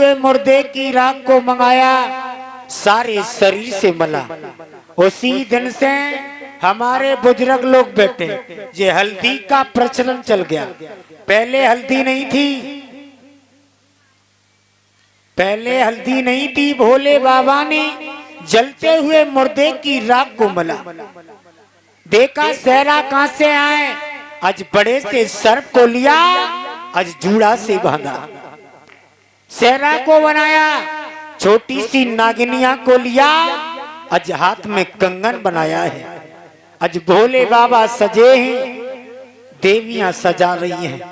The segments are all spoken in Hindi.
हुए मुर्दे की राख को मंगाया, सारे शरीर से मला। उसी दिन से हमारे बुजुर्ग लोग बैठे, ये हल्दी का प्रचलन चल गया। पहले हल्दी नहीं थी, पहले हल्दी नहीं थी। भोले बाबा ने जलते हुए मुर्दे की राख को मला। देखा सहरा कहां से आए, आज बड़े से सर्प को लिया, आज जूड़ा से बांधा। सहरा को बनाया, छोटी सी नागिनिया को लिया, आज हाथ में कंगन बनाया है। आज भोले बाबा सजे हैं, देवियां सजा रही हैं।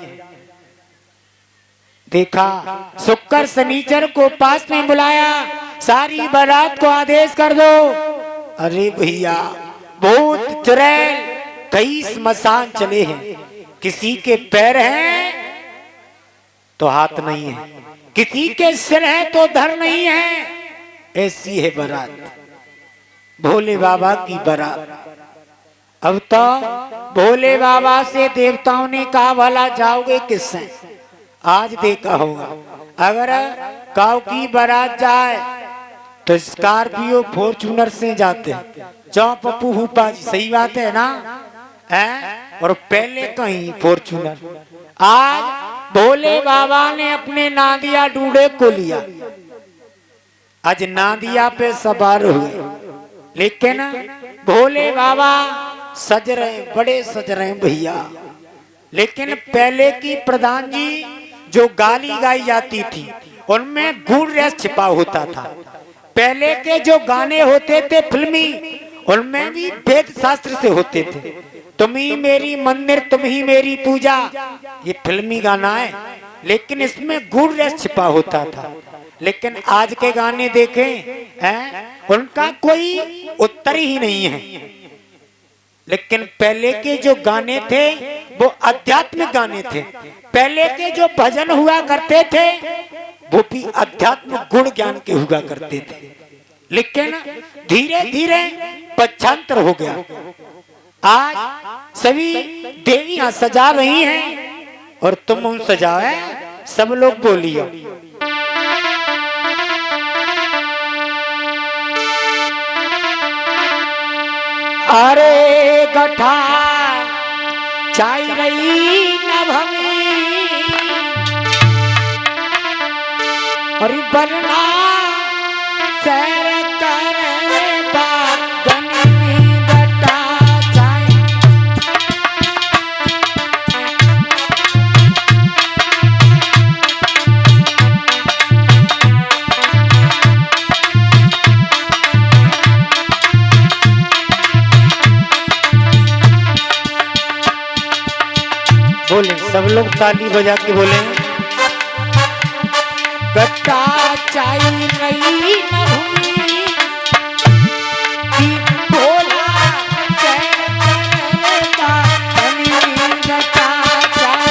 देखा शुक्र शनिचर को पास में बुलाया, सारी बारात को आदेश कर दो। अरे भैया बहुत चुड़ैल, कई स्मशान चले हैं, किसी के पैर हैं तो हाथ नहीं है, किसी के सिर है तो धर नहीं है। ऐसी है बारात, भोले बाबा की बारात। अब तो भोले बाबा से देवताओं ने कहा भला जाओगे किससे? आज देखा होगा, अगर काऊ की बारात जाए तो स्कॉर्पियो फॉर्च्यूनर से जाते हैं। जाओ पप्पू हुपा जी, सही बात है ना? और पहले कहीं फॉर्च्यूनर। आज भोले बाबा ने अपने नादिया डूडे को लिया, आज नादिया पे सवार हुए। लेकिन भोले बाबा सज रहे, बड़े सज रहे भैया। लेकिन पहले की प्रधान जी जो गाली गाई जाती थी, उनमें गूढ़ रस छिपा होता था। पहले के जो गाने होते थे फिल्मी, उनमें भी वेद शास्त्र से होते थे। तुम ही मेरी मंदिर, तुम ही मेरी पूजा, ये फिल्मी गाना है, लेकिन इसमें गूढ़ रस छिपा होता था। लेकिन आज के गाने देखें हैं, उनका कोई उत्तर ही नहीं है। लेकिन पहले के जो गाने थे वो आध्यात्मिक गाने थे। पहले के जो भजन हुआ करते थे वो भी आध्यात्मिक गुण ज्ञान के हुआ करते थे। लेकिन धीरे धीरे पक्षांतर हो गया। आज सभी देवियां सजा रही हैं और तुम उन सजाए, सब लोग बोलियो। अरे गठा चाय रही नभमी, और बरना सैर कर बागन में गठा चाय। बोले सब लोग ताली बजा के बोले, गट्टा चाय रही न भूमि की भोला चैता धनी गट्टा चाय।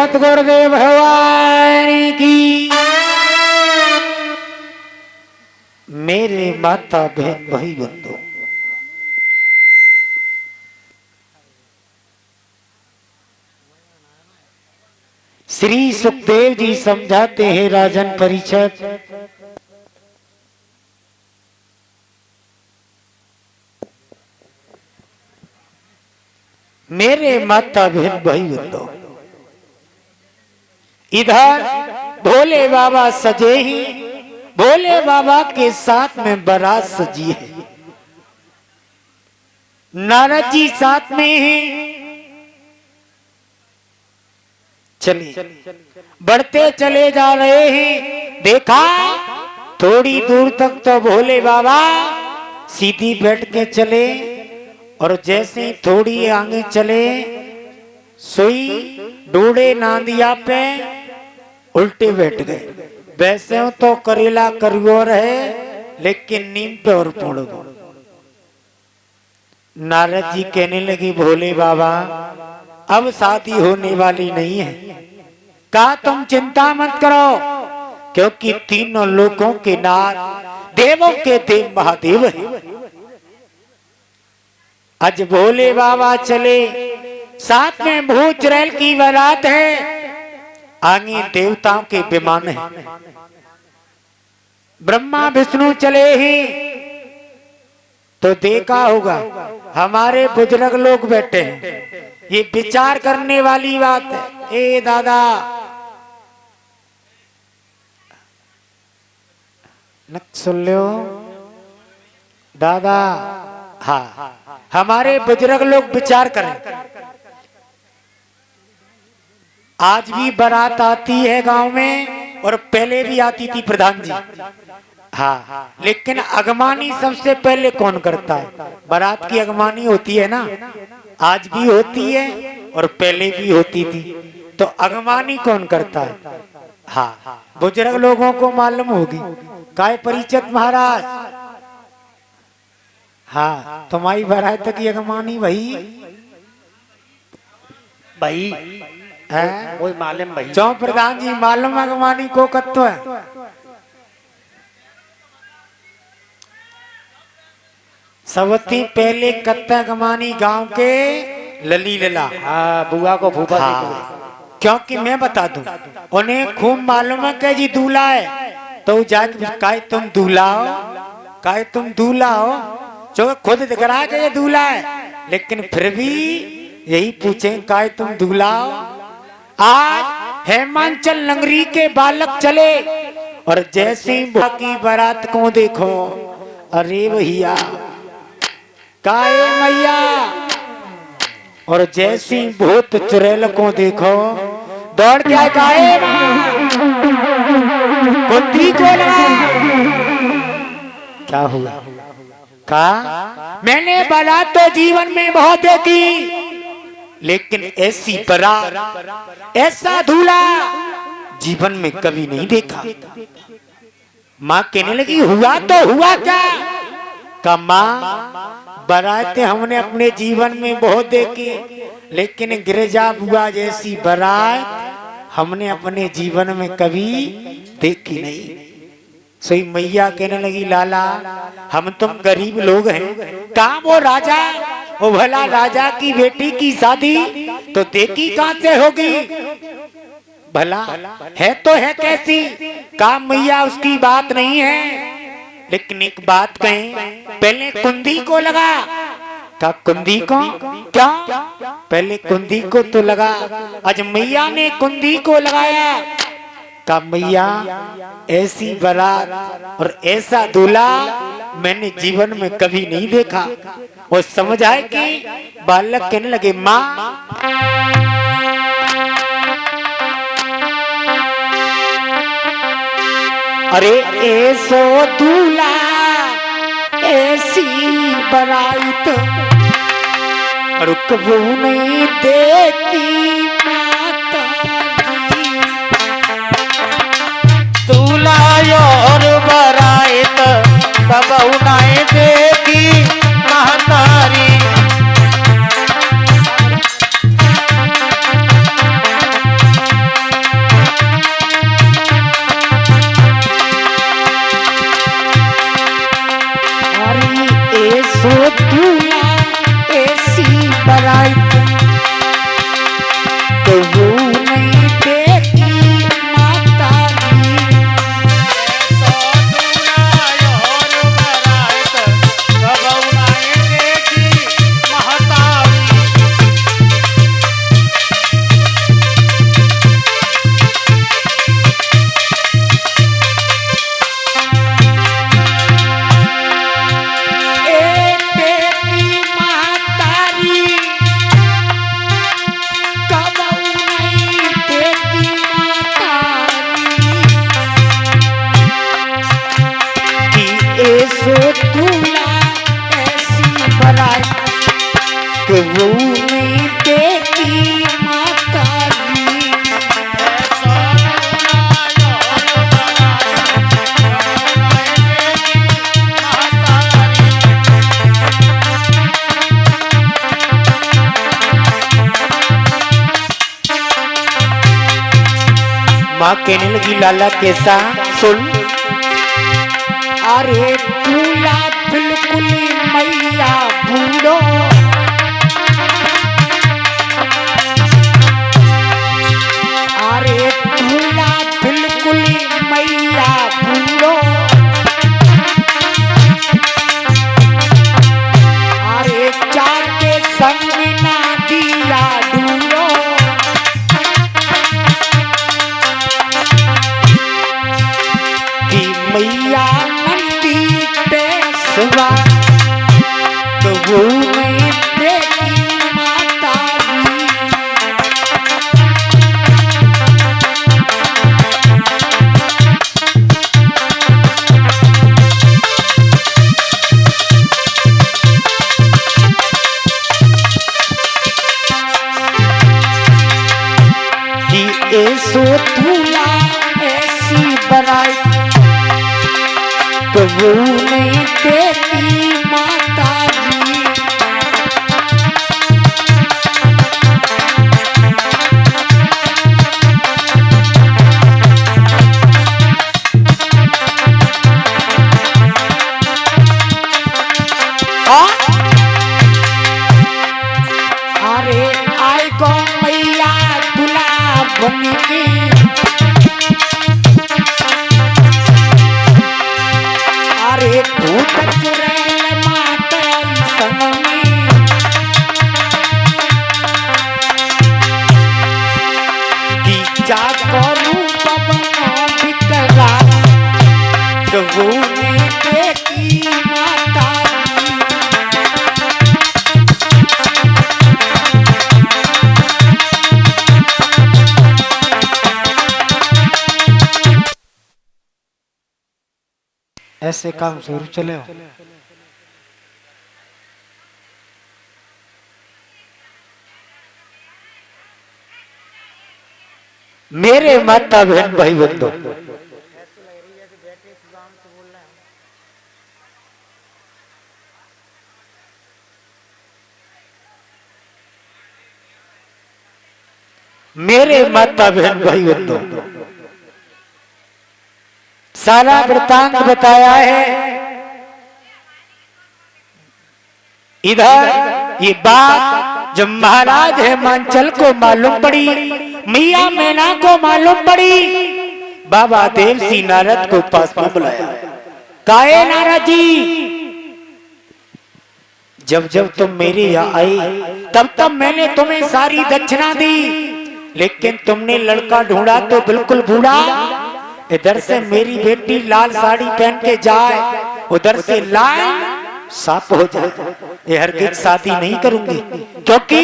सतगुरुदेव भगवान की। मेरे माता बहन भाई बंधु, श्री सुखदेव जी समझाते हैं राजन परीक्षित, मेरे माता बहन भाई बंधु, इधर भोले बाबा सजे ही, भोले बाबा के साथ में बारात सजी है, नारद जी साथ में हैं। चलिए बढ़ते चले जा रहे हैं, देखा थोड़ी दूर तक तो भोले बाबा सीधी बैठ के चले, और जैसे ही थोड़ी आगे चले सुई डूडे नांदिया पे उल्टे बैठ गए। वैसे तो करेला करियोर है, लेकिन नीम पे और पोड़ दो। नारद जी कहने लगे भोले बाबा अब शादी होने वाली नहीं है। कहा तुम चिंता मत करो, क्योंकि तीनों लोगों के नाथ देवों के देव महादेव है। आज भोले बाबा चले, साथ में भूत चुड़ैल की बारात है, आगे देवताओं के विमान है। ब्रह्मा विष्णु चले ही तो देखा होगा हमारे बुजुर्ग लोग बैठे हैं, ये विचार करने वाली बात है। ए दादा न सुन लो दादा, हाँ हमारे बुजुर्ग लोग विचार करें। आज भी बारात आती है गांव में, और पहले भी आती थी प्रधान जी, हाँ लेकिन अगवानी सबसे पहले कौन करता है? बारात की अगवानी होती है ना, आज भी होती है और पहले भी होती थी, तो अगवानी कौन करता है? हाँ बुजुर्ग लोगों को मालूम होगी। काय परिचित महाराज, हाँ तुम्हारी बारात की अगवानी भाई है वही मालूम भाई। चौ प्रधान जी मालूम अगवानी को कत्तो है? सबती पहले कत्ता अगवानी गांव के लली लला, हाँ बुआ को फूफा हाँ, क्योंकि मैं बता दूं उन्हें खूब मालूम है कि जी दूल्हा है, तो जाके काहे तुम दूल्हा हो, काहे तुम दूल्हा हो, जो खुद दिख रहा है कि ये दूल्हा है, लेकिन फिर भी यही पूछे काहे तुम दूल्हा हो। आज हेमांचल नगरी के बालक चले, और जैसे बुआ की बारात को देखो, अरे भैया काहे मैया, और जैसी भूत चुड़ैल को देखो दौड़ के आए, काहे कुंती को लगा। क्या हुआ? कहा मैंने बारात तो जीवन में बहुत देखी, लेकिन ऐसी बारात ऐसा दूल्हा जीवन में कभी नहीं देखा। माँ कहने लगी हुआ तो हुआ क्या? का माँ बारातें हमने अपने जीवन में बहुत देखी, लेकिन गिरजा बुआ जैसी बारात हमने अपने जीवन में कभी देखी नहीं। सही मैया कहने लगी लाला हम तुम गरीब लोग हैं, कहाँ वो राजा, वो भला राजा की बेटी की शादी तो देखी कहाँ से होगी? भला है तो है कैसी? कहा मैया उसकी बात नहीं है, लेकिन एक बात कहें, पहले कुंदी को लगा। का कुंदी को? क्या पहले कुंदी को तो लगा। आज मैया ने कुंदी को लगाया। का मैया ऐसी बारात और ऐसा दूल्हा मैंने जीवन में कभी नहीं देखा। और समझ आए कि बालक कहने लगे माँ अरे ऐसो दूल्हा ऐसी बारात रुकबू नहीं देखी माता जी। दूल्हा और बारात कबहू नहीं देखी महतारी। सो दूल्हा ऐसी बारात तो वो नहीं देखी माता दी। सो दूल्हा ऐसी बारात कि वो नहीं देखी माता दी। माँ कहने लगी लाला कैसा सुन। अरे दूल्हा बिल्कुल मैया बूढ़ो अरे दूल्हा बिल्कुल मैया बूढ़ो अरे चाके संग ना दिया दूरो कि मैया तो वो नहीं देखी माता दी। कि ऐसो दूल्हा ऐसी बारात तो वो नहीं देखी माता दी। अरे आई को मैया दूल्हा बन के अरे भूत चुड़ैल माता संग में कि जाको रूप बनो बिकरा तो वो नहीं देखी माता दी। ऐसे काम शुरू चले हो। मेरे माता बहन भाई बंधु मेरे माता बहन भाई बंधु सारा वृतांत बताया है। इधर ये बात जब महाराज हेमांचल को मालूम पड़ी, मैया मैना को मालूम पड़ी, बाबा देव सिंह नारद को पास में बुलाया। काहे नारद जी, जब जब तुम मेरे यहाँ आई तब तब मैंने तुम्हें सारी दक्षिणा दी, लेकिन तुमने लड़का ढूंढा तो बिल्कुल बूढ़ा। इधर से मेरी बेटी लाल साड़ी पहन के जाए, उधर से लाल साफ हो जाए, ये हरगिज शादी नहीं करूंगी, क्योंकि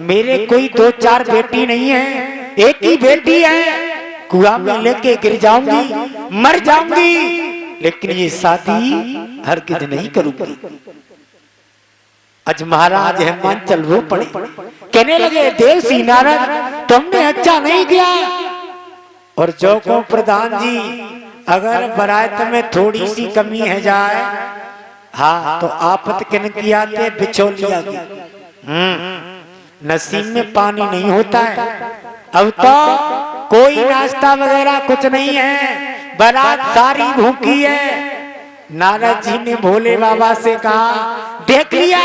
मेरे कोई दो चार बेटी नहीं है, एक ही बेटी है। कुआं में लेके गिर जाऊंगी, मर जाऊंगी, लेकिन ये शादी हरगिज नहीं करूंगी। आज महाराज हेमांचल रो पड़े, कहने लगे देव सिंह नारद तुमने अच्छा नहीं किया। और जो को प्रधान जी अगर बारात में थोड़ी सी कमी है जाए, हाँ तो आपत किन किया थे बिचौलिया की। नसीब में पानी नहीं होता है, अब तो कोई नाश्ता वगैरह कुछ नहीं है, बारात सारी भूखी है। नारद जी ने भोले बाबा से कहा, देख लिया,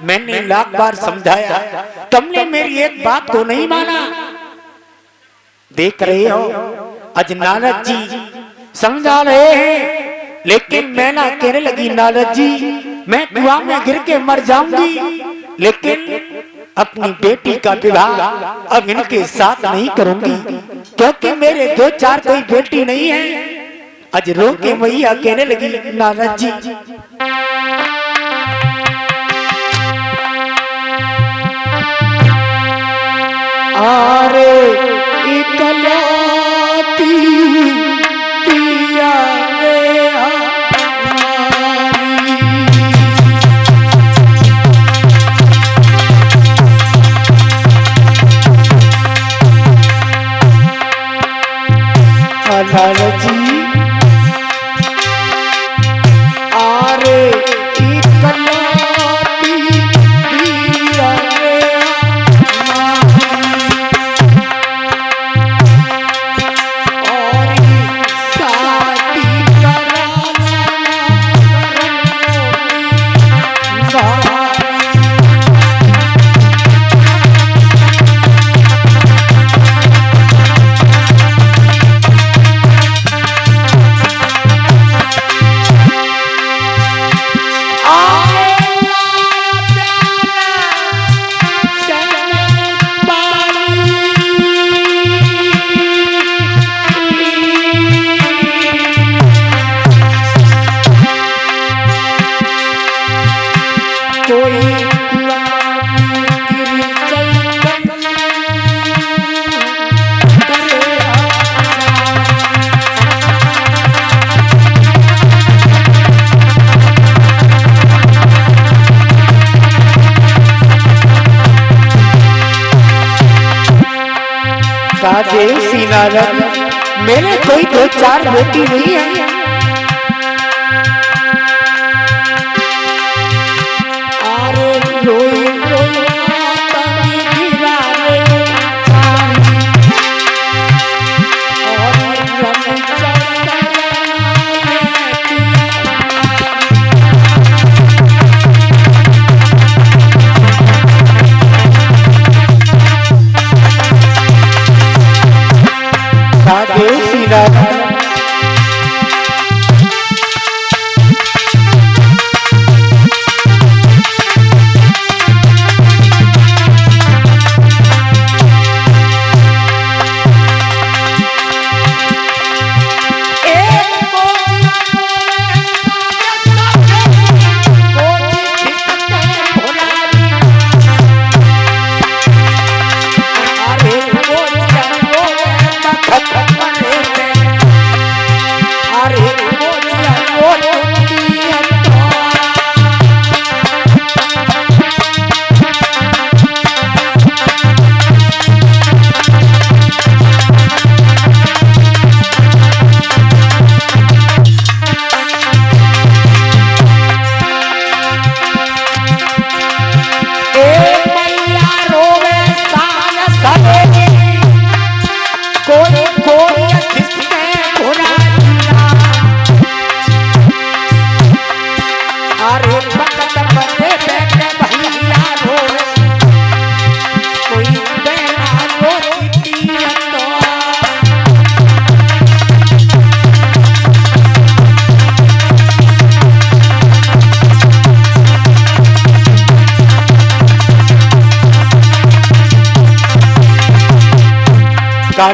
मैंने लाख बार समझाया, तुमने मेरी एक बात को नहीं माना। देख रहे हो, आज नारद जी समझा रहे हैं, लेकिन मैं ना कहने लगी, नारद जी मैं कुआं में गिर के मर जाऊंगी, लेकिन अपनी बेटी का विवाह अब इनके साथ नहीं करूंगी, क्योंकि मेरे दो चार कोई बेटी नहीं है। आज रो के मैया कहने लगी, नारद जी आरे इकलौती पिया रे हमारी जी आरे इकलौती पिया रे नारद, मेरे कोई दो चार बेटी नहीं है। अरे रोई रोई तभी गिरा रे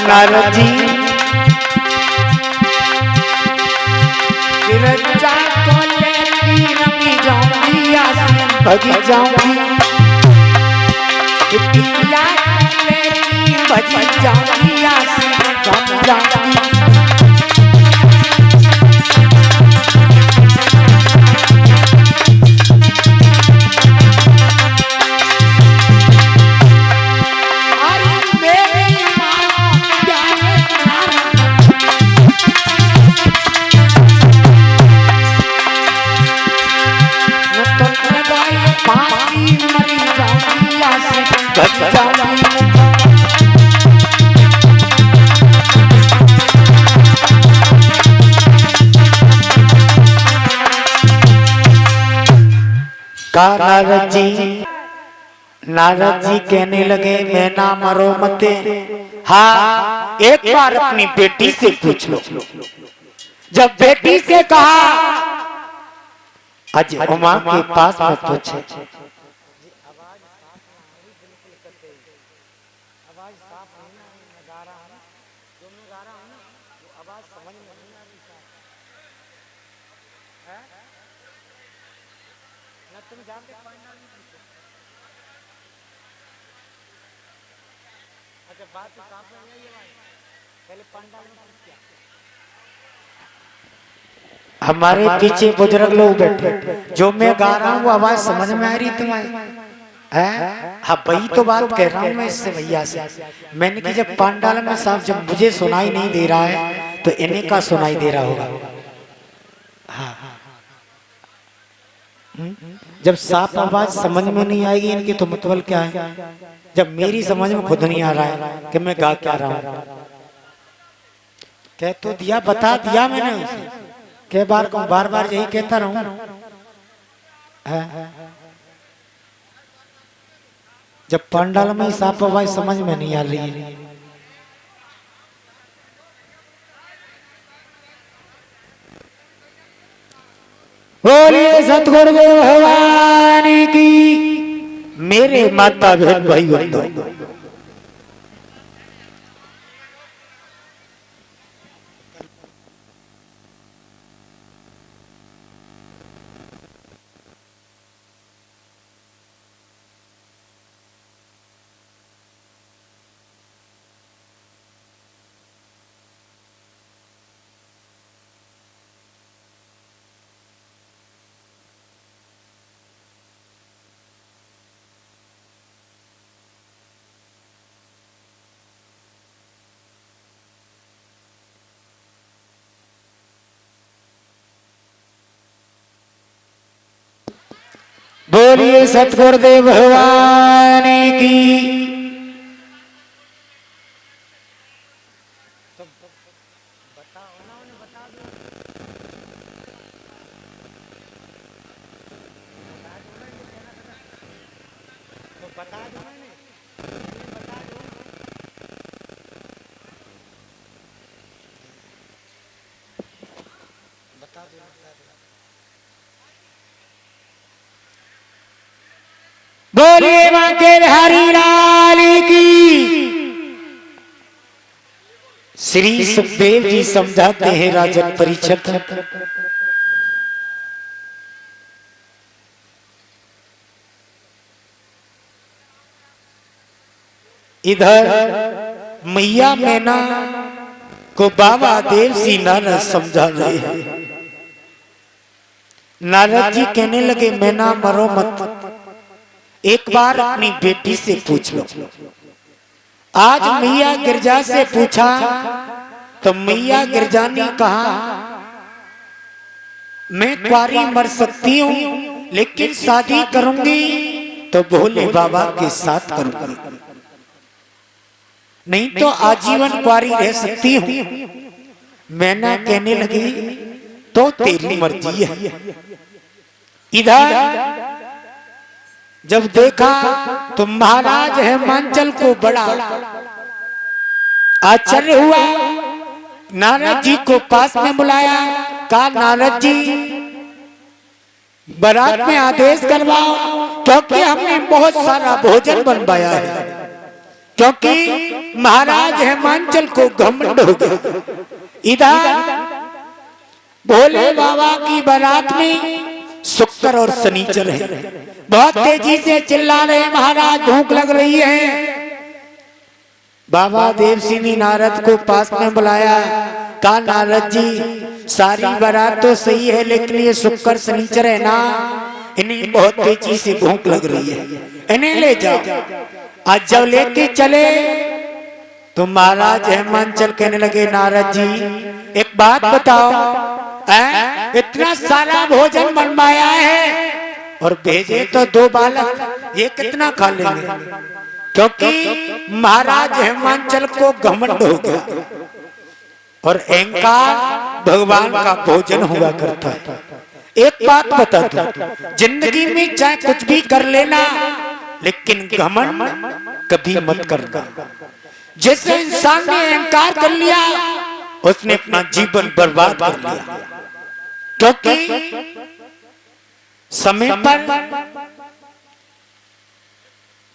नारद जी गिरजा को लेती रमी जाऊंगी, आसिम भगी जाऊंगी, बिटिया लेती भजी जाऊंगी, आसिम भगी जाऊंगी। का नारद जी कहने लगे मैं ना मरो मते। हाँ, एक बार अपनी बेटी से पूछ लो। जब बेटी से कहा, आज उमा के पास में पूछे, हमारे पीछे बुजुर्ग लोग बैठे, जो मैं गा रहा हूँ आवाज समझ में आ रही तुम्हारी है? हाँ वही तो बात कह रहा हूँ मैं इससे भैया से। मैंने कि जब पांडाल में साहब जब मुझे सुनाई नहीं दे रहा है तो इन्हें का सुनाई दे रहा होगा। हाँ जब साफ आवाज समझ में नहीं आएगी इनकी तो मतलब क्या है? जब मेरी समझ में खुद नहीं आ रहा है कि मैं गा क्या रहा हूँ। कह तो दिया, बता दिया मैंने उसे, कई बार को बार बार यही कहता रहूं। जब पंडाल में साफ आवाज समझ में नहीं आ रही है। बोलिए सतगुरुदेव भगवान की। मेरे माता बहन भाई बंधु, बोलिए सतगुरुदेव भगवान की। बोलिए मां के हरि लाल की। श्री सुखदेव जी समझाते हैं राजन परीक्षित, इधर मैया मैना को बाबा देव सी नारद समझा रहे हैं। नारद जी कहने लगे मैना मरो मत, एक बार अपनी बेटी से पूछ लो। आज मैया गिरजा से पूछा तो मैया गिरजा ने कहा मैं कुंवारी मर सकती हूँ लेकिन शादी करूंगी तो भोले बाबा के साथ करूंगी, नहीं तो आजीवन कुंवारी रह सकती हूँ। मैना कहने लगी तो तेरी मर्जी है। इधर जब देखा तो महाराज हेमांचल को बड़ा आश्चर्य हुआ। नारद जी को पास में बुलाया, कहा नारद जी बारात में आदेश करवाओ क्योंकि हमने बहुत सारा भोजन बनवाया है। क्योंकि महाराज हेमांचल को घमंड हो गया। इधर भोले बाबा की बारात में शुक्र और शनिचर है। बहुत तेजी से चिल्ला रहे महाराज भूख लग रही है। बाबा देव सिंह ने नारद को पास में बुलाया, कहा नारद जी सारी बारात तो सही है लेकिन ये शुक्र शनिचर है ना, इन्हें बहुत तेजी से भूख लग रही है, इन्हें ले जाओ। आज जब लेके चले तो महाराज हेमांचल कहने लगे नारद जी एक बात बताओ, इतना सारा भोजन बनवाया है और भेजे तो 2 बालक, ये कितना खा लेंगे? क्योंकि महाराज हेमांचल को घमंड हो गया और अहंकार भगवान का भोजन हुआ करता है। एक बात बता दो, जिंदगी में चाहे कुछ भी कर लेना, लेकिन घमंड कभी मत करना। जैसे इंसान ने अहंकार कर लिया, उसने अपना जीवन बर्बाद कर लिया। क्योंकि समय पर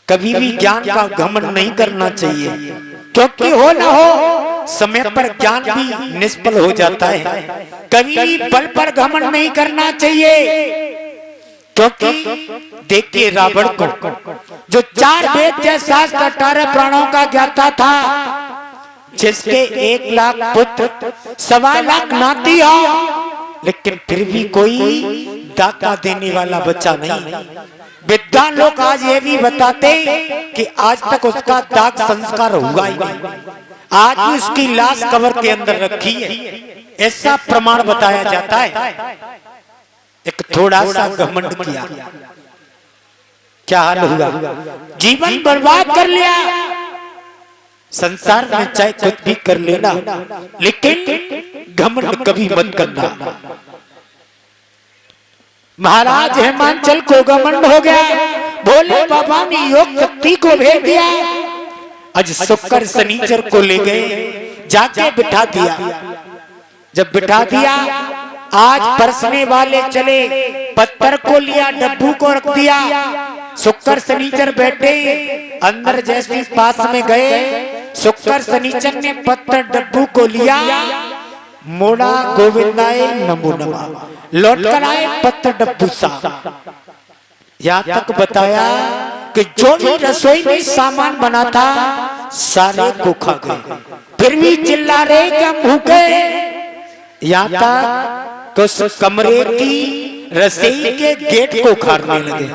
कभी भी ज्ञान का घमंड नहीं करना चाहिए, क्योंकि हो ना हो समय पर ज्ञान भी निष्फल हो जाता है। कभी भी बल पर घमंड नहीं करना चाहिए, क्योंकि देखिए रावण को जो 4 वेद जय शास्त्र 18 प्राणों का ज्ञाता था, जिसके 1 लाख पुत्र 1.25 लाख नाती हो, लेकिन फिर भी कोई दाका देने वाला बच्चा नहीं। विद्वान लोग आज ये भी बताते कि आज तक उसका दाग संस्कार हुआ ही नहीं, आज भी उसकी लाश कब्र के अंदर रखी है, ऐसा प्रमाण बताया जाता है। एक थोड़ा सा घमंड किया, क्या हाल हुआ, जीवन बर्बाद कर लिया। संसार में चाहे कुछ भी कर लेना, लेकिन घमंड कभी मत करना। महाराज हेमांचल को घमंड हो गया, भोले बाबा ने योग शक्ति को भेज दिया। आज शुक्र शनिचर को ले गए, जाके बिठा दिया। जब बिठा दिया, आज परसने वाले चले, पत्थर को लिया, डब्बू को रख दिया। शुक्र शनिचर बैठे, अंदर जैसे पास में गए, शुक्र शनिचर ने पत्थर डब्बू को लिया, मोड़ा गोविंदाय नमो नमः, लौट कर आए पत्थर डब्बू सा। यहाँ तक बताया कि जो भी रसोई में सामान बना था, सारे को खा गए, फिर भी चिल्ला रहे कि हम भूखे। यहाँ तक तो उस कमरे की रसोई के गेट को खाने लगे।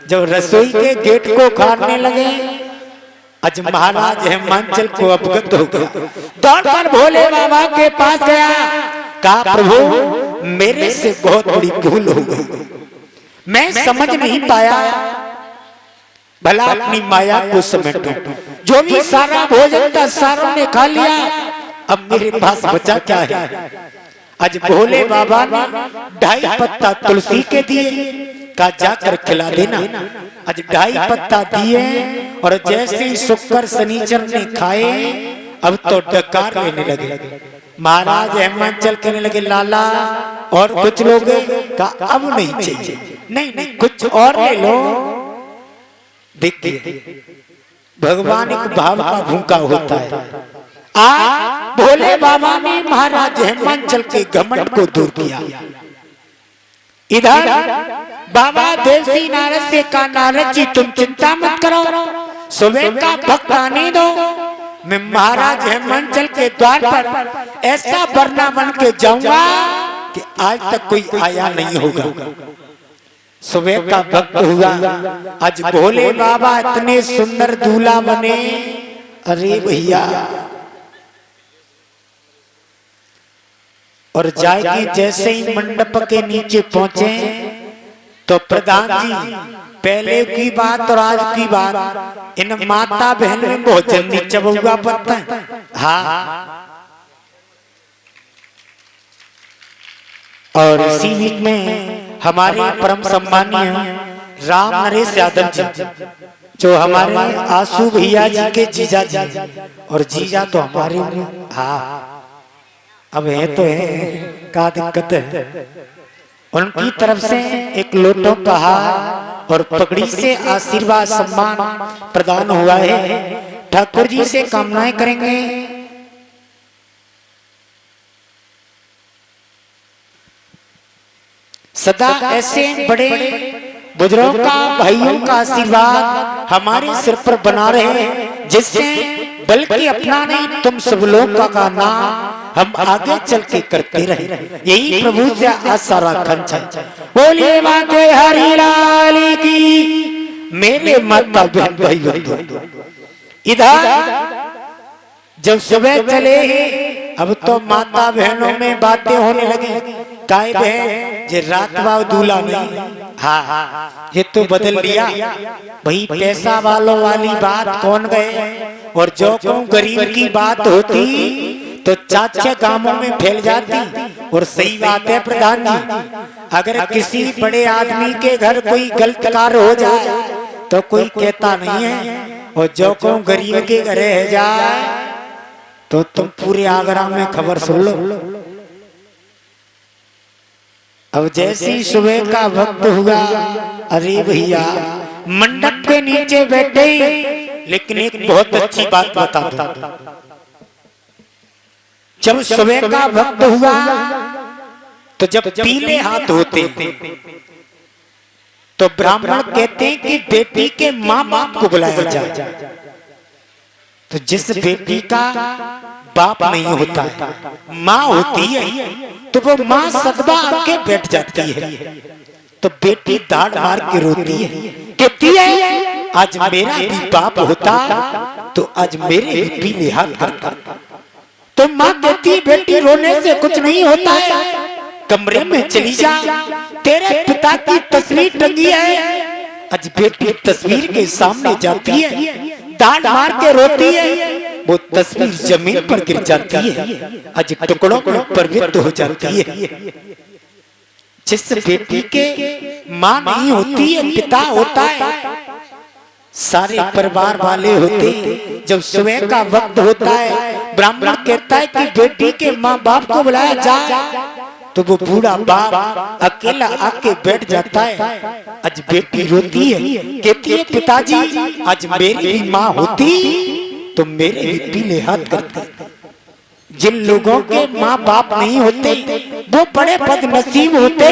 जब रसोई के गेट को खाने लगे, आज महाराज हेमांचल को अवगत हो गए, दौड़कर भोले बाबा के पास गया, कहा प्रभु मेरे से बहुत बड़ी भूल हो गई, मैं समझ नहीं पाया, भला अपनी माया को समेटो। जो भी सारा भोजन था सारों ने खा लिया, अब मेरे पास बचा क्या है। आज भोले बाबा ने 2.5 पत्ता तुलसी के दिए, कहा जाकर खिला देना। आज 2.5 पत्ता दिए, और जैसे ही शुक्र शनिचर ने खाए, अब तो डकार लेने लगे। महाराज हेमांचल कहने लगे, लाला और कुछ लोगे? कहा अब नहीं चाहिए, नहीं नहीं कुछ और ले लो। देखिए भगवान एक भाव का भूखा होता है। आज भोले बाबा ने महाराज हेमांचल के घमंड को दूर किया। इधर बाबा देवसी नारद से कहा, नारद जी तुम चिंता मत करो, सुबह का भक्त आने दो, मैं महाराज हेमांचल के द्वार पर ऐसा वरना बन के जाऊंगा कि आज तक कोई आया नहीं होगा। सुबह का भक्त हुआ, आज भोले बाबा इतने सुंदर दूल्हा बने, अरे भैया। और जाके जैसे ही मंडप के नीचे पहुंचे, तो प्रधान जी पहले की बात और आज की बात, इन माता बहन में बहुत जल्दी चबुआ पड़ता है। हाँ, और इसी बीच में हमारे परम सम्मानीय राम नरेश यादव जी, जो हमारे आशु भैया जी के जीजा जी, और जीजा तो हमारे, हाँ अब है तो है, क्या दिक्कत है। उनकी तरफ से एक लोटों का हार और पगड़ी से आशीर्वाद सम्मान प्रदान हुआ है। ठाकुर जी से कामनाएं करेंगे। सदा ऐसे बड़े बुजुर्गों का, भाइयों का आशीर्वाद हमारे सिर पर बना रहे, जिससे बल्कि अपना नहीं तुम सब लोग का नाम हम आगे चल के करते रहे, यही प्रभु से आशा रखन चाहिए। बोलिए माते हरि लाल की। मेरे माता बहन भाई बंधु, इधर जब सुबह चले, अब तो माता बहनों में बातें होने लगी। काय बहन जे रात वाव दूल्हा नहीं, हाँ ये तो बदल लिया भाई, पैसा वालों वाली बात कौन गए। और जो गरीब की बात होती तो 4-6 गांवों में फैल जाती, और सही बात है प्रधान जी, अगर किसी बड़े आदमी के घर कोई गलत कार्य हो जाए तो कोई कहता नहीं है, और जो को गरीब के घर रह जाए तो तुम पूरे आगरा में खबर सुन लो। अब जैसी सुबह का वक्त हुआ, अरे भैया मंडप के नीचे बैठे, लेकिन एक बहुत अच्छी बात बता दो, जब सुबह का वक्त हुआ तो जब पीले हाथ होते तो ब्राह्मण कहते हैं कि बेटी के माँ बाप को बुलाया जाए। तो जिस बेटी का बाप नहीं होता है, माँ होती है, तो वो माँ सदबा आके बैठ जाती है। तो बेटी दाढ़ मार के रोती है, कहती है आज मेरा भी बाप होता तो आज मेरे भी पीले हाथ करता। तो माँ कहती है बेटी रोने से कुछ नहीं होता है, कमरे में चली जा, तेरे पिता की तस्वीर टंगी है। आज बेटी तस्वीर के सामने जाती है, दाढ़ मार के रोती है, वो तस्वीर जमीन पर गिर जाती है, आज टुकड़ों में परिवर्तित हो जाती है। जिस बेटी के माँ नहीं होती है, पिता होता है, सारे परिवार वाले होते, जब सुबह का वक्त होता है, ब्राह्मण कहता है कि बेटी के माँ बाप को बुलाया जाए, तो वो बूढ़ा बाप अकेला आके बैठ जाता है। आज बेटी रोती है, कहती है पिताजी आज मेरी भी माँ होती तो मेरे भी पीले हाथ करते। जिन लोगों के माँ बाप नहीं होते वो बड़े बदनसीब होते,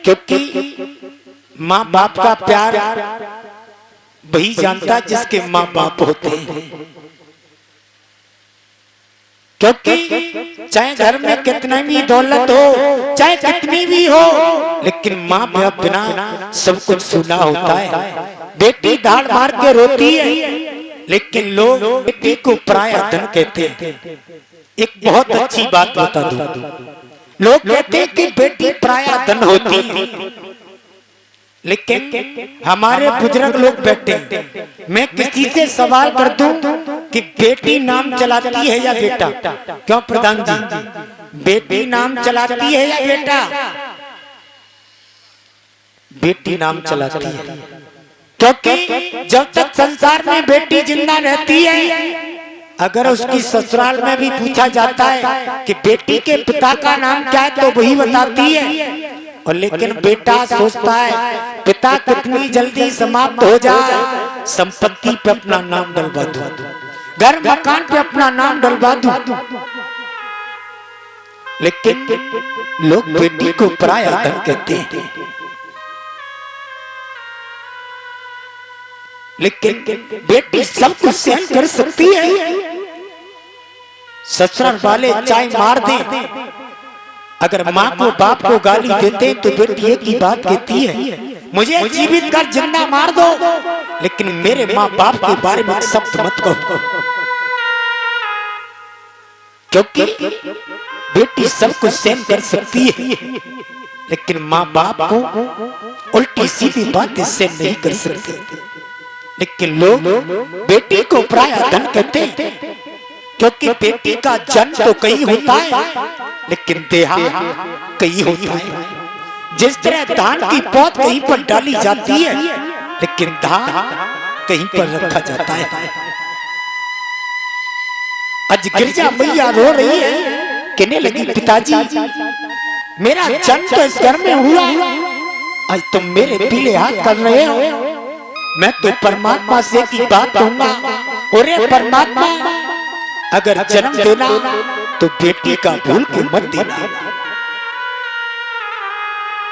क्योंकि माँ बाप का प्यार वही जानता जिसके माँ बाप होते हैं। क्योंकि चाहे घर में कितना भी दौलत हो, चाहे कितनी भी हो, लेकिन माँ बाप बिना सब कुछ सुना होता है। बेटी दाढ़ मार के रोती है, लेकिन लोग बेटी को पराया धन कहते हैं। एक बहुत अच्छी बात बता दूं, लोग कहते हैं कि बेटी पराया धन होती है, लेकिन हमारे बुजुर्ग लोग बैठे, मैं किसी से सवाल कर दूं कि बेटी नाम चलाती है या बेटा? क्यों प्रधान जी, बेटी नाम चलाती है या बेटा? बेटी नाम चलाती है, क्योंकि जब तक संसार में बेटी जिंदा रहती है, अगर उसकी ससुराल में भी पूछा जाता है कि बेटी के पिता का नाम क्या है तो वही बताती है। और लेकिन बेटा सोचता है पिता कितनी जल्दी समाप्त हो जाए, संपत्ति पे अपना नाम डलवा दूं, घर मकान पे अपना नाम डलवा दूं, लेकिन लोग बेटी को पराया धन कहते हैं। लेकिन बेटी सब कुछ सहन कर सकती है, ससुराल वाले चाहे मार दें, अगर माँ को बाप को गाली देते तो बेटी एक ही बात कहती है, मुझे जीवित कर जिंदा मार दो, लेकिन मेरे माँ बाप के बारे में शब्द मत कहो। क्योंकि बेटी सब कुछ सहन कर सकती है, लेकिन माँ बाप को उल्टी सीधी बातें सहन नहीं कर सकते। लेकिन लोग बेटी को पराया धन कहते हैं, क्योंकि बेटी का जन्म तो कहीं होता है, लेकिन देहांत कहीं होता है। जिस तरह धान की पौध कहीं पर डाली जाती है, लेकिन धान कहीं पर रखा जाता है। आज गिरजा मैया रो रही है, कहने लगी पिताजी मेरा जन्म तो इस घर में हुआ, आज तुम मेरे पीले हाथ कर रहे हो, मैं तो परमात्मा से की बात कहूंगा, और ये परमात्मा अगर जन्म देना तो बेटी का भूल के मत देना,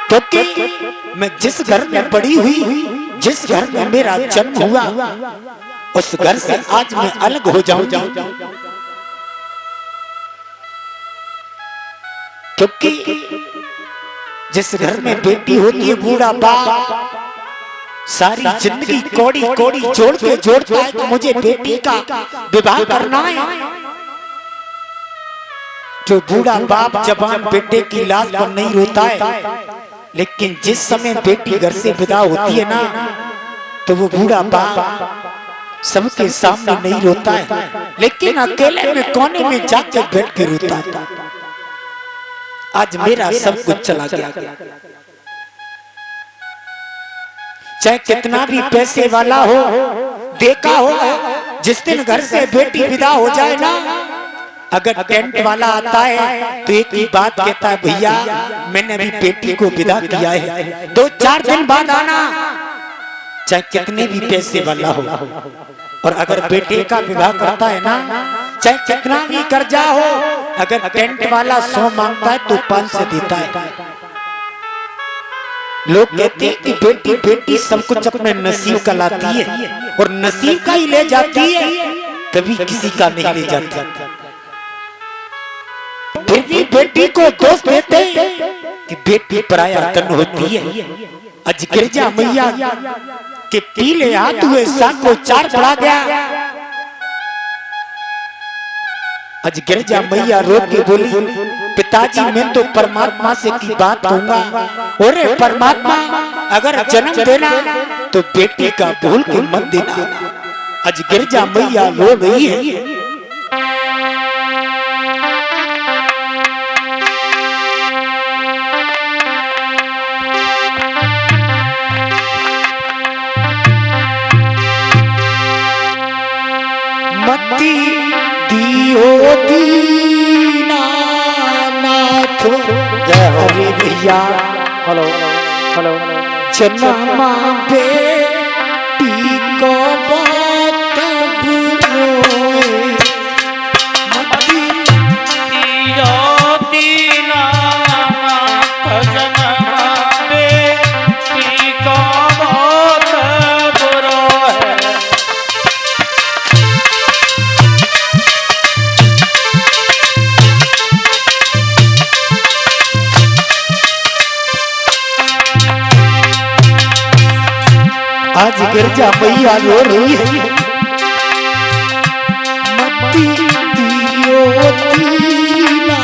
क्योंकि मैं जिस घर में बड़ी हुई, जिस घर में मेरा जन्म हुआ, उस घर से आज मैं अलग हो जाऊंगी। क्योंकि जिस घर में बेटी होती है, बूढ़ा बाप सारी जिंदगी कोड़ी कोड़ी जोड़ के जोड़ता है कि मुझे बेटी का विवाह करना है। जो बूढ़ा बाप जवान बेटे की लाश पर नहीं रोता है, लेकिन जिस समय बेटी घर से विदा होती है ना, तो वो बूढ़ा बाप सबके सामने नहीं रोता है, लेकिन अकेले में कोने में जाकर बैठ के रोता है। आज मेरा सब कुछ चला गया। चाहे कितना भी पैसे वाला हो, देखा होगा जिस दिन घर से बेटी विदा हो जाए ना, अगर टेंट वाला आता है तो एक ही बात कहता है, भैया मैंने अभी बेटी को विदा किया है, 2-4 दिन बाद आना। चाहे कितने भी पैसे वाला हो, और अगर बेटे का विवाह करता है ना, चाहे कितना भी कर्जा हो, अगर टेंट वाला 100 मांगता है तो 500 देता है। लोग कहते हैं कि बेटी बेटी सब कुछ अपने नसीब का लाती है, और नसीब का ही ले जाती है, कभी किसी का नहीं ले जाती। फिर भी बेटी को दोष देते कि बेटी पराया धन होती है। आज गिरजा मैया के पीले हाथ हुए साग को 4 पड़ा गया। आज गिरजा मैया रो के बोली, पिताजी मैं तो परमात्मा से की बात कहूंगा, और परमात्मा अगर जन्म देना तो बेटी का भूल के मत देना। आज गिरजा मैया रो रही है। मती दियो दीना नाथ, अरे भैया हेलो हेलो जन्मा बेटी को बात बुझोए, मती दियो दीना जन्मा बेटी को बहुत बुरो है। आज गिरजा मैया रो रही है। मती दियो दीना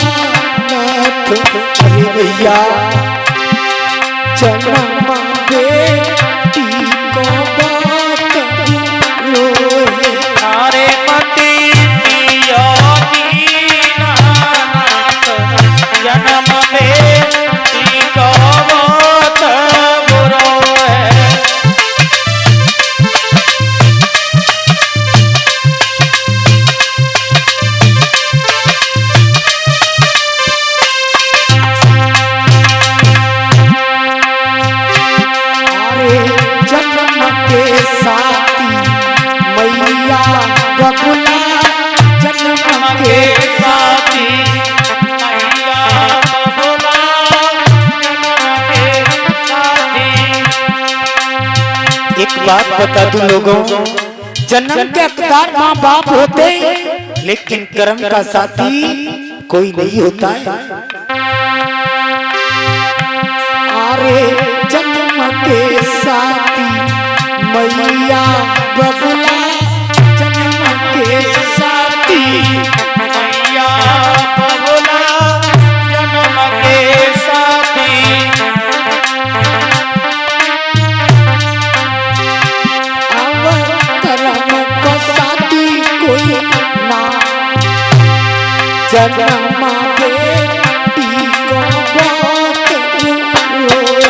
नाथ, अरे भैया जन्मा बेटी को बात रोए। अरे मती दियो दीना जन्म बेटी को बहुत बुरो है। साथी मैया बबुला, जन्म के साथी मैया बबुला, जन्म के साथी। एक बात बता दूं लोगों, जन्म के हकदार माँ बाप होते, लेकिन कर्म का साथी कोई नहीं होता है। अरे जन्म के साथी मैया बबुला, जन्म के साथी मैया बबुला, जन्म के साथी। अब कर्म को साथी कोई ना, जन्म बेटी को बात रोए।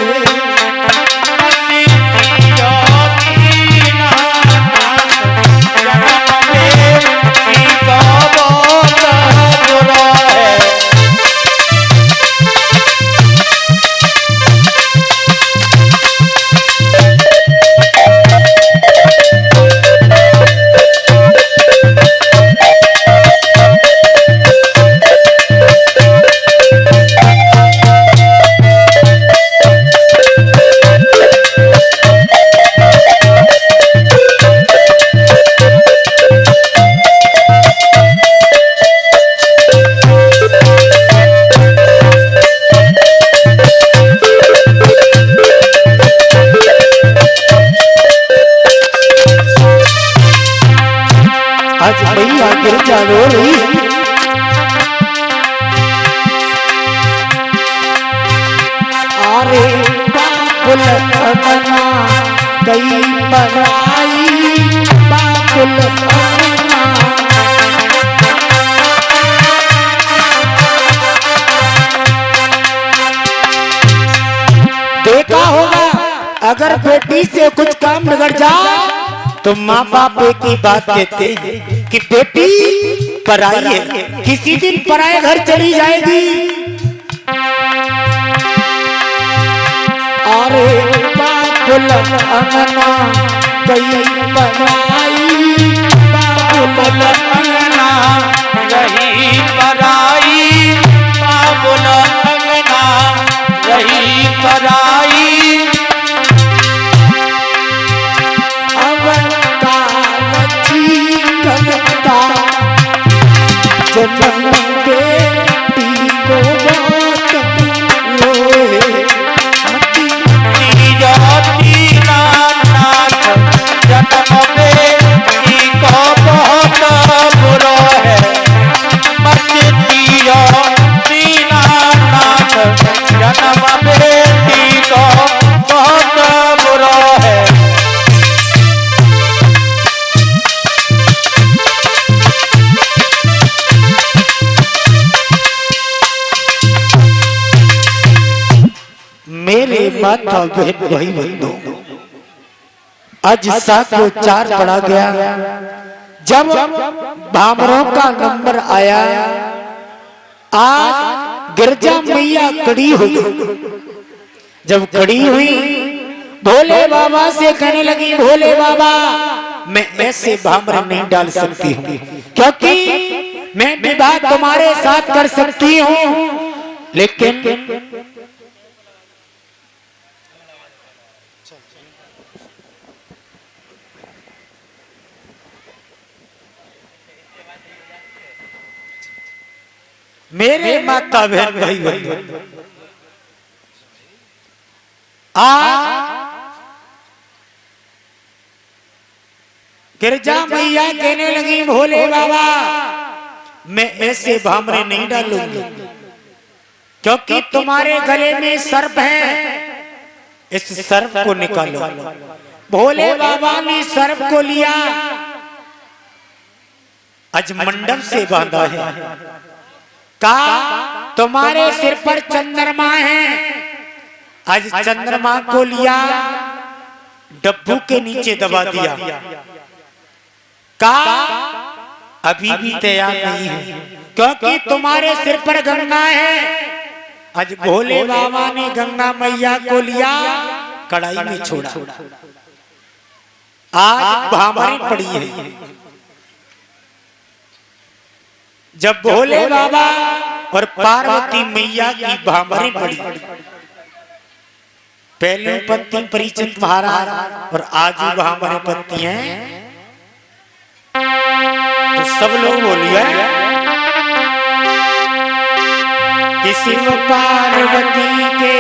आज मैया गिरजा रो रही है। अरे बाबुल अमना गई पराई, बाबुल अमना अगर बेटी से कुछ काम बिगड़ जाए तो माँ बाप एक ही बात कहते हैं कि बेटी पराई है, किसी दिन पराए घर चली जाएगी। अरे बाबुल अंगना गई पराई, बाबुल अंगना रही पराई, बाबुल अंगना रही पराई। जन्म बेटी को बात रोए दीनानाथ, जन्म बेटी को बहुत बुरा है। मत दियो दीनानाथ, जन्म बेटी को बहुत बुरा है। मेरे माता बहन भाई बंधु, आज 7-4 पढ़ा गया। जब भामरों का नंबर आया, आज गिरजा मैया खड़ी हुई। जब खड़ी हुई, भोले बाबा से कहने लगी, भोले बाबा मैं ऐसे भामर नहीं डाल सकती हूँ, क्योंकि मैं विवाह तुम्हारे साथ कर सकती हूँ, लेकिन मेरे माता बहन भाई बंधु, गिरजा मैया कहने लगी, भोले बाबा मैं ऐसे भामरे नहीं डालूंगी, क्योंकि तुम्हारे गले में सर्प है, इस सर्प को निकालो। भोले बाबा ने सर्प को लिया, आज मंडप से बांधा है। कहा तुम्हारे सिर पर चंद्रमा है, आज चंद्रमा को लिया, डब्बू के नीचे दबा दिया। कहा अभी भी तैयार नहीं है, क्योंकि तुम्हारे सिर पर गंगा है। आज भोले बाबा ने गंगा मैया को लिया, कड़ाई में छोड़ा। आज भामरी पड़ी है। जब भोले बाबा और पार्वती मैया की भामरी पड़ी, पहले पत्नी परिचित महाराज और आज भी भामरे पत्नी हैं, तो सब लोग बोलिए कि शिव पार्वती के